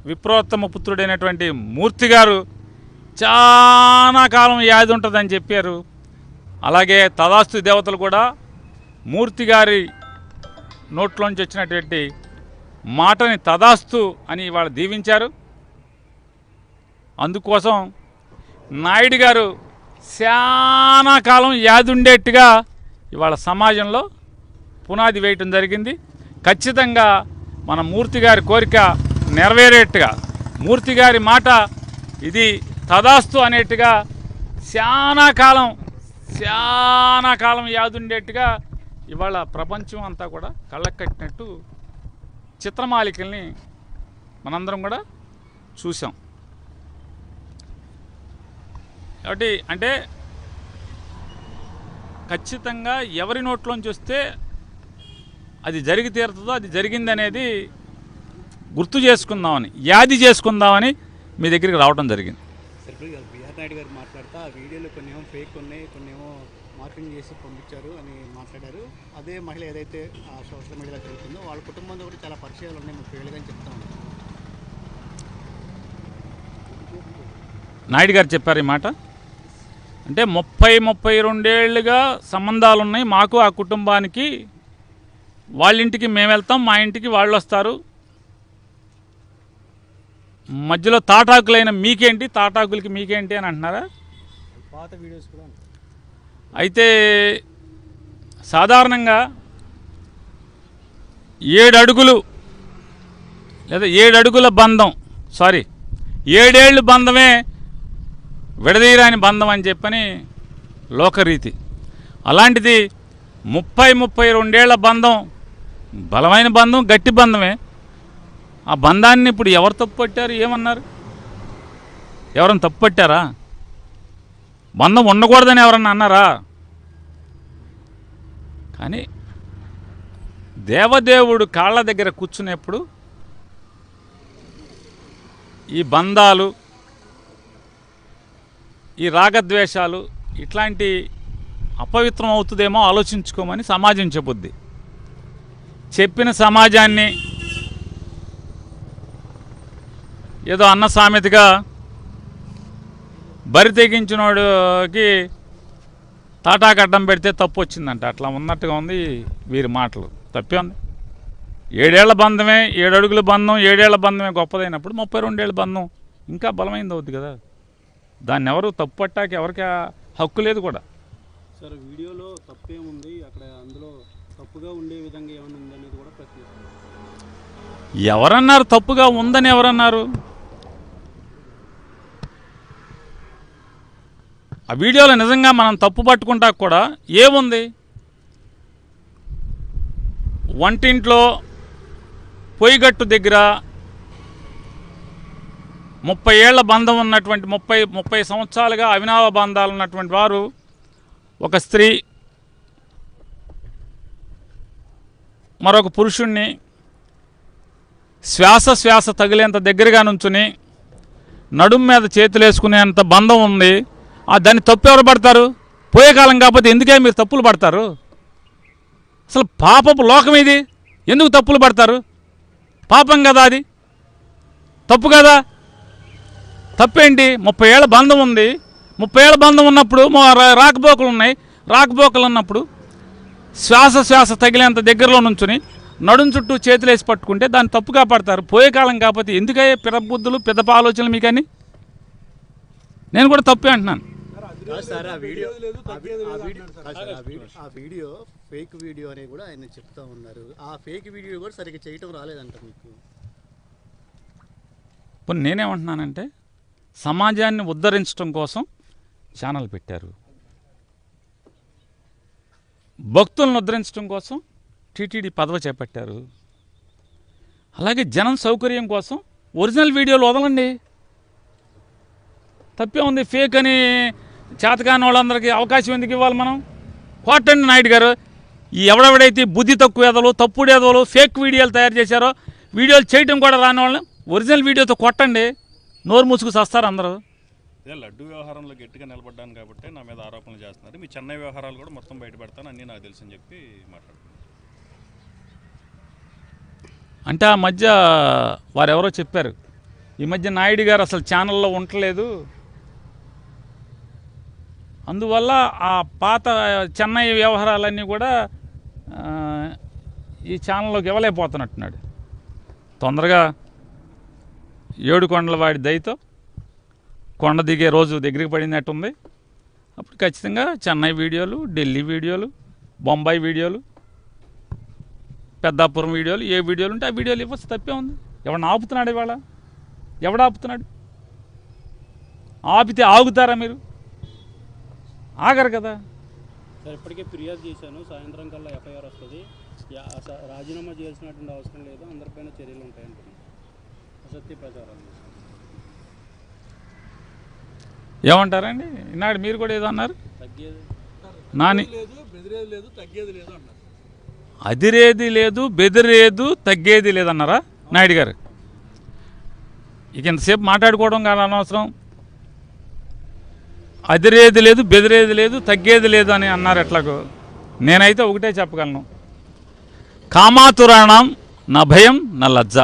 విప్రోత్తమ పుత్రుడైనటువంటి మూర్తి గారు చాలా కాలం వ్యాధి ఉంటుందని చెప్పారు. అలాగే తదాస్తు దేవతలు కూడా మూర్తి గారి నోట్లోంచి వచ్చినటువంటి మాటని తదాస్తు అని ఇవాళ దీవించారు. అందుకోసం నాయుడు గారు చాలా కాలం వ్యాధి ఉండేట్టుగా ఇవాళ సమాజంలో పునాది వేయటం జరిగింది. ఖచ్చితంగా మన మూర్తి గారి కోరిక నెరవేరేట్టుగా, మూర్తి గారి మాట ఇది తదాస్తు అనేట్టుగా చాలా కాలం వ్యాధి ఉండేట్టుగా ఇవాళ ప్రపంచం అంతా కూడా కళ్ళకు కట్టినట్టు చిత్రమాలికల్ని మనందరం కూడా చూసాం. కాబట్టి అంటే ఖచ్చితంగా ఎవరి నోట్లోంచి వస్తే అది జరిగి తీరుతుందో అది జరిగిందనేది గుర్తు చేసుకుందామని, యాది చేసుకుందామని మీ దగ్గరికి రావడం జరిగింది. బిఆర్ నాయుడు గారు మాట్లాడుతూ ఆ వీడియోలో కొన్నేమో ఫేక్ ఉన్నాయి, కొన్నేమో మార్పింగ్ చేసి పంపించారు అని మాట్లాడారు. అదే మహిళ ఏదైతే సోషల్ మీడియాలో జరుగుతుందో వాళ్ళ కుటుంబంలో కూడా చాలా పరిచయాలు ఉన్నాయి, 30 ఏళ్ళుగా అని చెప్తా ఉన్నారు. నాయుడు గారు చెప్పారు ఈ మాట. అంటే 32 ఏళ్ళుగా సంబంధాలు ఉన్నాయి మాకు, ఆ కుటుంబానికి. వాళ్ళ ఇంటికి మేము వెళ్తాం, మా ఇంటికి వాళ్ళు వస్తారు. మధ్యలో తాటాకులైన మీకేంటి, తాటాకులకి మీకేంటి అని అంటున్నారా? పాత వీడియోస్ కూడా అయితే సాధారణంగా 7 అడుగులు లేదా 7 అడుగుల బంధం, 7 ఏళ్ళు బంధమే విడదీయరాని బంధం అని చెప్పని లోకరీతి. అలాంటిది 32 ఏళ్ల బంధం బలమైన బంధం, గట్టి బంధమే. ఆ బంధాన్ని ఇప్పుడు ఎవరు తప్పు పట్టారు, ఏమన్నారు? ఎవరన్నా తప్పు పట్టారా? బంధం ఉండకూడదని ఎవరన్నా అన్నారా? కానీ దేవదేవుడు కాళ్ళ దగ్గర కూర్చునేప్పుడు ఈ బంధాలు, ఈ రాగద్వేషాలు ఇట్లాంటి అపవిత్రం అవుతుందేమో ఆలోచించుకోమని సమాజం చెబుద్ది. చెప్పిన సమాజాన్ని ఏదో అన్న సామెతగా బరి తెగించినోడికి తాటాకడ్డం పెడితే తప్పు వచ్చిందంట. అట్లా ఉన్నట్టుగా ఉంది వీరి మాటలు. తప్పే ఉంది. 7 ఏళ్ల బంధమే, 7 అడుగుల బంధం, 7 ఏళ్ల బంధమే గొప్పదైనప్పుడు 32 ఏళ్ల బంధం ఇంకా బలమైంది అవుద్ది కదా. దాన్ని ఎవరు తప్పు పట్టాక ఎవరికి హక్కు లేదు కూడా. సార్ వీడియోలో తప్పేముంది, అక్కడ అందులో తప్పుగా ఉండే విధంగా ఏమైనా ఉందనేది కూడా ప్రశ్నిస్తున్నారు. ఎవరన్నారు తప్పుగా ఉందని? ఎవరన్నారు? ఆ వీడియోలో నిజంగా మనం తప్పు పట్టుకుంటా కూడా ఏముంది? వంటింట్లో పొయ్యిగట్టు దగ్గర 30 ఏళ్ల బంధం ఉన్నటువంటి 30 సంవత్సరాలుగా అవినావ బంధాలు ఉన్నటువంటి వారు, ఒక స్త్రీ మరొక పురుషుణ్ణి శ్వాస తగిలేంత దగ్గరగా నుంచుని నడుం మీద చేతులు వేసుకునేంత బంధం ఉంది. దాన్ని తప్పు ఎవరు పడతారు? పోయే కాలం కాకపోతే ఎందుకే మీరు తప్పులు పడతారు? అసలు పాపపు లోకం ఇది, ఎందుకు తప్పులు పడతారు? పాపం కదా అది, తప్పు కదా. తప్పేంటి? 30 ఏళ్ల బంధం ఉంది. 30 ఏళ్ల బంధం ఉన్నప్పుడు రాకపోకలు ఉన్నాయి. రాకపోకలు ఉన్నప్పుడు శ్వాస తగిలేంత దగ్గరలో నుంచుని నడుం చుట్టూ చేతులేసి పట్టుకుంటే దాన్ని తప్పుగా పడతారు. పోయే కాలం కాకపోతే ఎందుకయ్యే పిరబుద్ధులు, పెద్దప ఆలోచనలు మీకని? నేను కూడా తప్పే అంటున్నాను. ఆ వీడియో ఫేక్ వీడియో అని కూడా ఆయన చెప్తా ఉన్నారు. ఆ ఫేక్ వీడియో కూడా సరిగ్గా చేయటం రాలేదంట మీకు. ఇప్పుడు నేనేమంటున్నానంటే సమాజాన్ని ఉద్ధరించడం కోసం ఛానల్ పెట్టారు, భక్తులను ఉద్ధరించడం కోసం టీటీడీ పదవి చేపట్టారు. అలాగే జనం సౌకర్యం కోసం ఒరిజినల్ వీడియోలు వదలండి, తప్పే ఉంది. ఫేక్ అని చేతకాని వాళ్ళందరికీ అవకాశం ఎందుకు ఇవ్వాలి మనం? కోటండి నాయుడు గారు, ఈ ఎవడెవడైతే బుద్ధి తక్కువ ఎదలు, తప్పుడు ఎదలు, ఫేక్ వీడియోలు తయారు చేశారో, వీడియోలు చేయడం కూడా రాని వాళ్ళని ఒరిజినల్ వీడియోతో కొట్టండి, నోరు మూసుకు వస్తారు అందరూ. లడ్డు వ్యవహారంలో గట్టిగా నిలబడ్డాను కాబట్టి నా మీద ఆరోపణలు చేస్తున్నారు. మీ చెన్నై వ్యవహారాలు కూడా మొత్తం బయటపెడతాను, అన్నీ నాకు తెలుసు అని చెప్పి మాట్లాడుతున్నారు. అంటే ఆ మధ్య వారెవరో చెప్పారు, ఈ మధ్య నాయుడు గారు అసలు ఛానల్లో ఉండలేదు, అందువల్ల ఆ పాత చెన్నై వ్యవహారాలన్నీ కూడా ఈ ఛానల్లోకి ఇవ్వలేకపోతున్నట్టున్నాడు. తొందరగా ఏడుకొండల వాడి దయతో కొండ దిగే రోజు దగ్గరికి పడినట్టుంది. అప్పుడు ఖచ్చితంగా చెన్నై వీడియోలు, ఢిల్లీ వీడియోలు, బొంబాయి వీడియోలు, పెద్దాపురం వీడియోలు, ఏ వీడియోలు ఉంటే ఆ వీడియోలు ఇవ్వచ్చు, తప్పే ఉంది. ఎవరిని ఆపుతున్నాడు ఇవాళ? ఎవడు ఆపుతున్నాడు? ఆపితే ఆగుతారా మీరు? ఆగరు కదా. సార్ ఇప్పటికే ఫిర్యాదు చేశాను, సాయంత్రం కల్లా ఎఫ్ఐఆర్ వస్తుంది, రాజీనామా చేయాల్సినటువంటి అవసరం లేదు, అందరిపైన చర్యలు ఉంటాయంటున్నాను. అసత్య ప్రచారాలు ఏమంటారండి? ఈనాడు మీరు కూడా ఏదో అన్నారు, తగ్గేది నాని లేదు, బెదిరేది లేదు, తగ్గేది లేదు అన్నారు. అదిరేది లేదు, బెదిరేదు, తగ్గేది లేదన్నారా నాయుడు గారు? ఇక ఇంతసేపు మాట్లాడుకోవడం కాదు అనవసరం. అదిరేది లేదు, బెదిరేది లేదు, తగ్గేది లేదు అని అన్నారు. ఎట్లాగో నేనైతే ఒకటే చెప్పగలను, కామాతురాణం నా భయం నా లజ్జ.